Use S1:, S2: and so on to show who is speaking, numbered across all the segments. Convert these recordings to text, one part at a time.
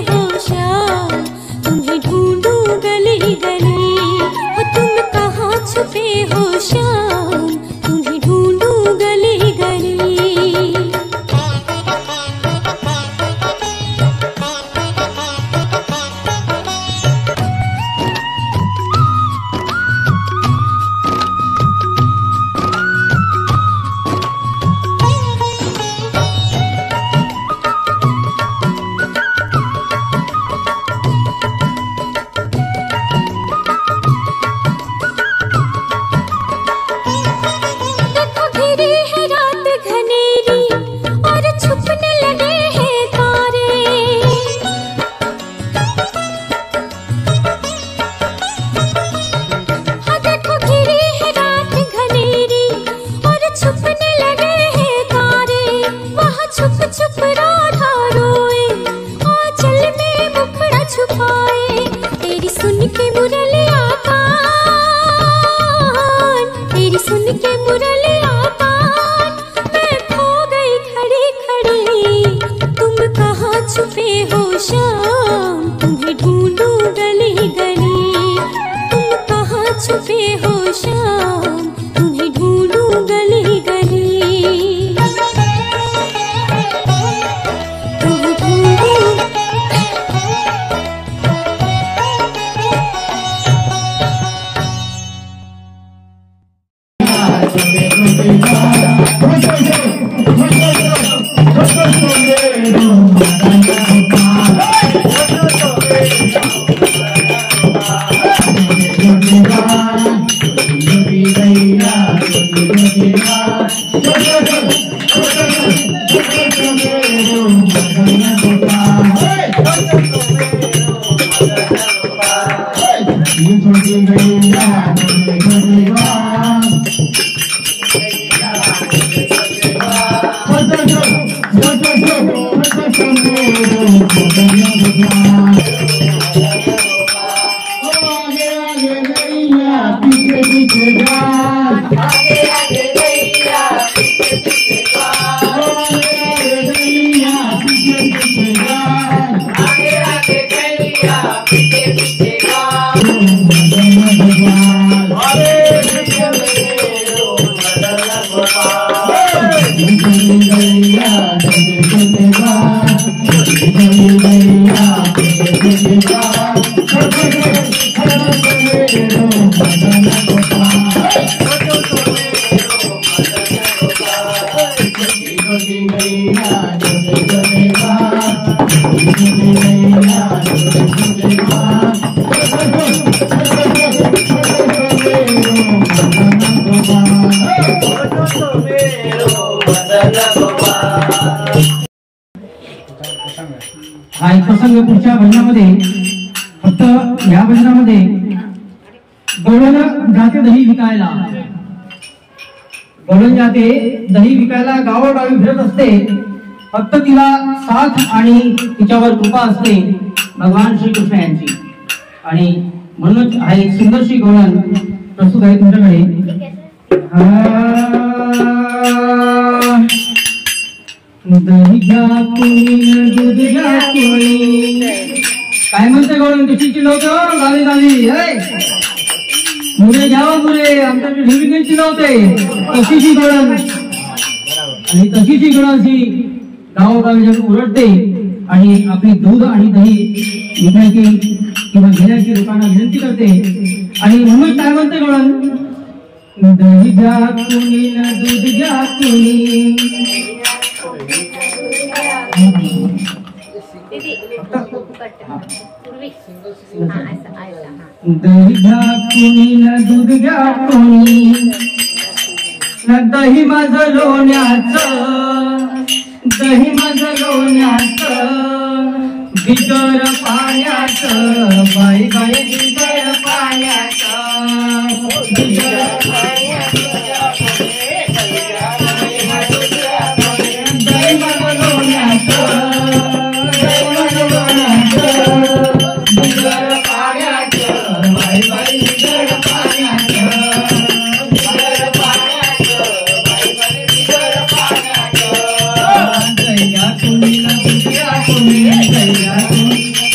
S1: हो श्याम, तुम्हें ढूंढूं गली गली। हो तुम कहाँ छुपे हो श्याम, तुम्हें ढूंढूं गली गली। छुपे हो श्याम, तुम्हें ढूंढूं गली गली। तुम कहाँ छुपे हो श्याम, तुम्हें ढूंढूं गली गली।
S2: हा एक प्रसंग पुढच्या भजनामध्ये, फक्त या भजनामध्ये गवळण जाते दही विकायला, गवळण जाते दही विकायला गावोगावी फिरत असते, फक्त तिला साथ आणि तिच्यावर कृपा असते भगवान श्रीकृष्ण यांची। आणि म्हणूनच हा एक सुंदरशी गवळण प्रस्तुत आहे तुमच्याकडे। दही घ्या कोणी दूध घ्या कोणी, काय म्हणते गवळण कशी चिलवतो गावी गावी, मुरे घ्यावं मुरे, आमच्याकडे ढिबी चिलवते तशीची गवळण। आणि तशीची गवळण ही गावोगावी उरडते आणि आपली दूध आणि दही विकण्याची किंवा घेण्याची लोकांना विनंती करते। आणि म्हणून काय म्हणते गवळण, दही घ्या कोणी दूध घ्या कोणी, दही घ्या कोणी दूध घ्या कोणी, दही माझं लोण्याचं, दही माझं लोण्याचं, बिगर पाण्याचं, बाई बाई बिगर पाण्याचं, बिगर पाण्याचं, दही माझं लोण्याचं, दही माझं लोण्याचं, बिगर पाण्याचं, बाई बाई बिगर पाण्याचं, बिगर पाण्याचं, बाई बाई बिगर पाण्याचं, दैया कुणी ना दुसऱ्या कुणी, दैया कुणी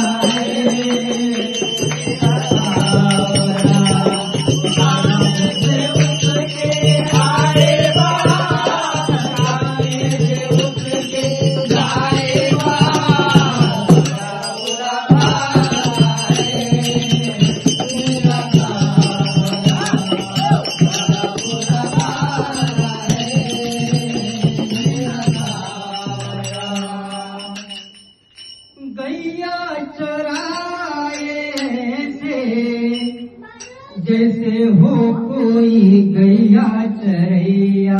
S2: Hare जैसे हो कोई गैया चरैया।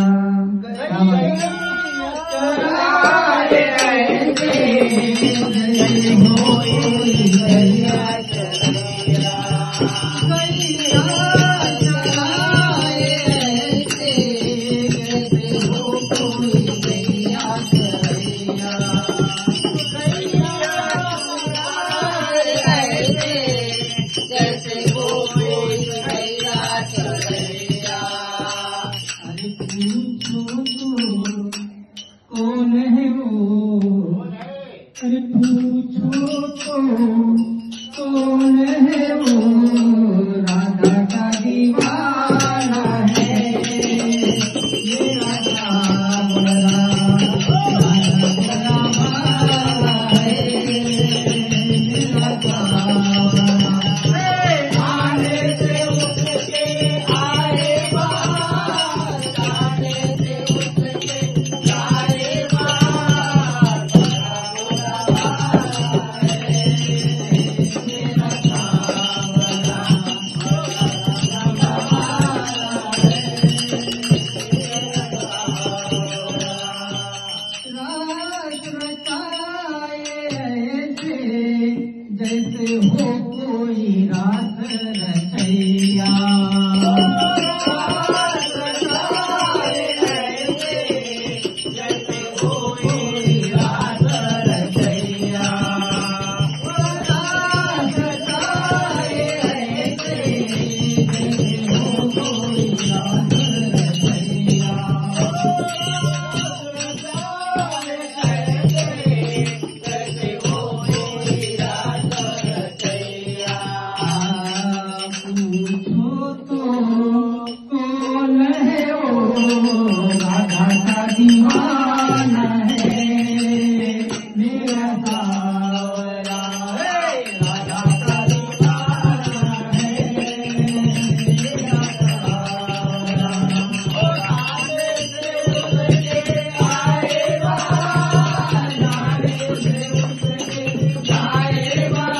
S2: कौन है वो? अरे पूछो तो कौन है वो? राधा का दीवाना है मेरा सावरा, राधा वाला है मेरा सावरा। आने से उठ के आए बाहर, आने से उठ के आए बाहर, मेरा सावरा, रात रचाए ऐसे जैसे हो कोई रात रचैया। जैसे हो कोई रात रचैया, रात रचाए ऐसे जैसे हो कोई रात रचैया। पूछो तो कौन है वो? राधा का दीवाना है मेरा सावरा, राधा का दीवाना है मेरा सावरा। आने से उठ के आए बाहर, आने से उठ के आए बाहर,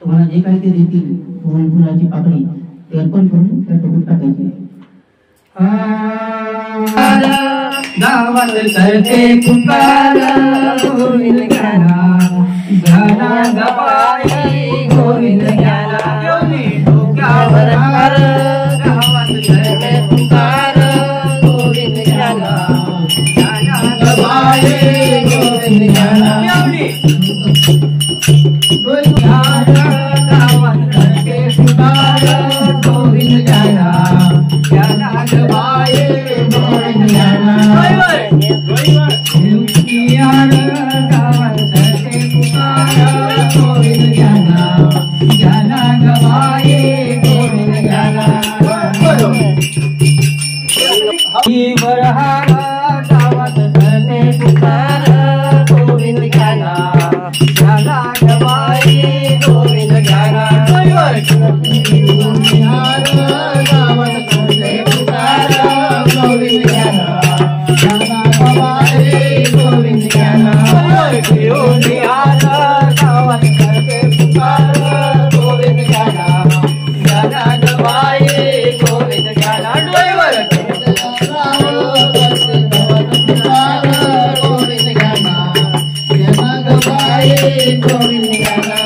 S2: तुम्हाला जे काही ते देतील फुल फुलाची पाकळी ते अर्पण करून त्या टोपीत टाकायचे. गावात करते पुकार गोविंद ज्ञाना, ज्ञाना गवाई गोविंद ज्ञाना. डोक्यावर हार गावात करते पुकार गोविंद ज्ञाना, ज्ञाना गवाई गोविंद ज्ञाना. गावात करते पुकार गोविंद ज्ञाना, ज्ञाना गवाई गोविंद ज्ञाना. गावात करते पुकार गोविंद ज्ञाना, ज्ञाना गवाई गोविंद ज्ञाना. गावात करते पुकार गोविंद ज्ञाना, ज्ञाना गवाई गोविंद ज्ञाना. गावात करते पुकार गोविंद ज्ञाना, ज्ञाना गवाई गोविंद ज्ञाना. गावात करते पुकार गोविंद ज्ञाना, ज्ञाना गवाई गोविंद ज्ञाना. गोविंद ज्ञाना, ज्ञाना गवाई गोविंद ज्ञाना.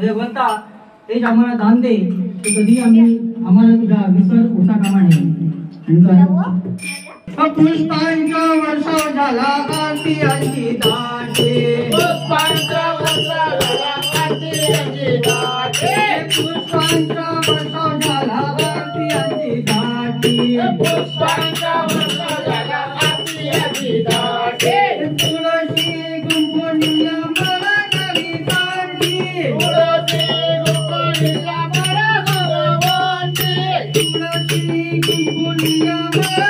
S2: देवता तेच आम्हाला दान दे की कधी आम्ही आम्हाला तुझा विसर होता कामा नये. पुष्पांचा वर्षाव झाला आरतीयांची दाटे पुष्पांचा वर्षाव झाला आरतीयांची दाटे पुष्पांचा वर्षाव झाला आरतीयांची दाटे पुष्पांचा वर्षाव झाला आरतीयांची दाटे तुळशी गुंफणीला मला करी काढली तुळशी गुंफणीला मला भगवानची तुळशी गुंफणीला मला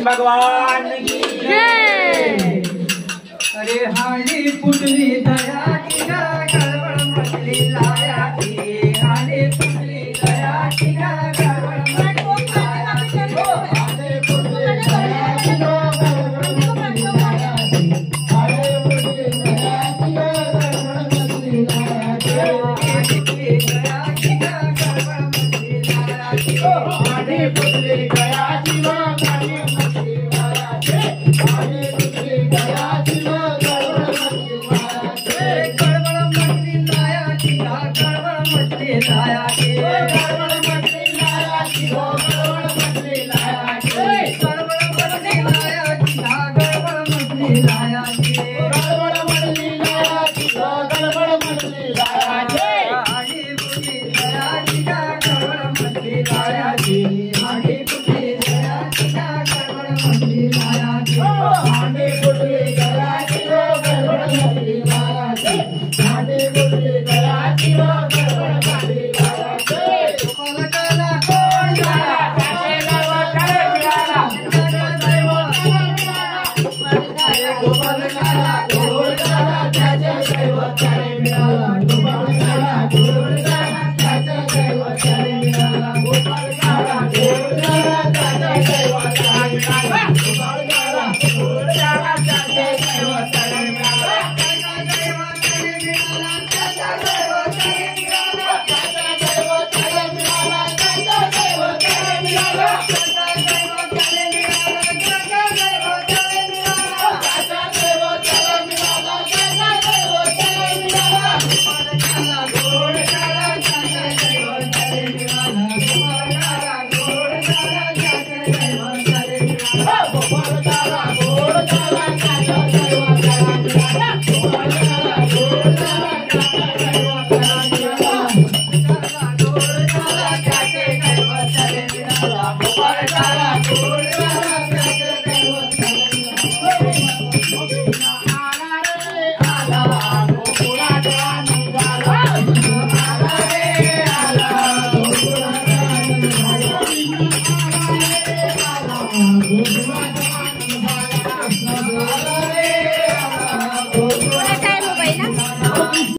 S2: भगवान की जय। अरे हाली पुटली दया की गड़बड़ मछली लाया की हाली पुटली दया की गड़बड़ मछली लाया की हाली पुटली दया की गड़बड़ मछली लाया की हाली पुटली दया की गड़बड़ मछली लाया की हाली पुटली दया की गड़बड़ मछली लाया की हाली पुटली दया की गोपाल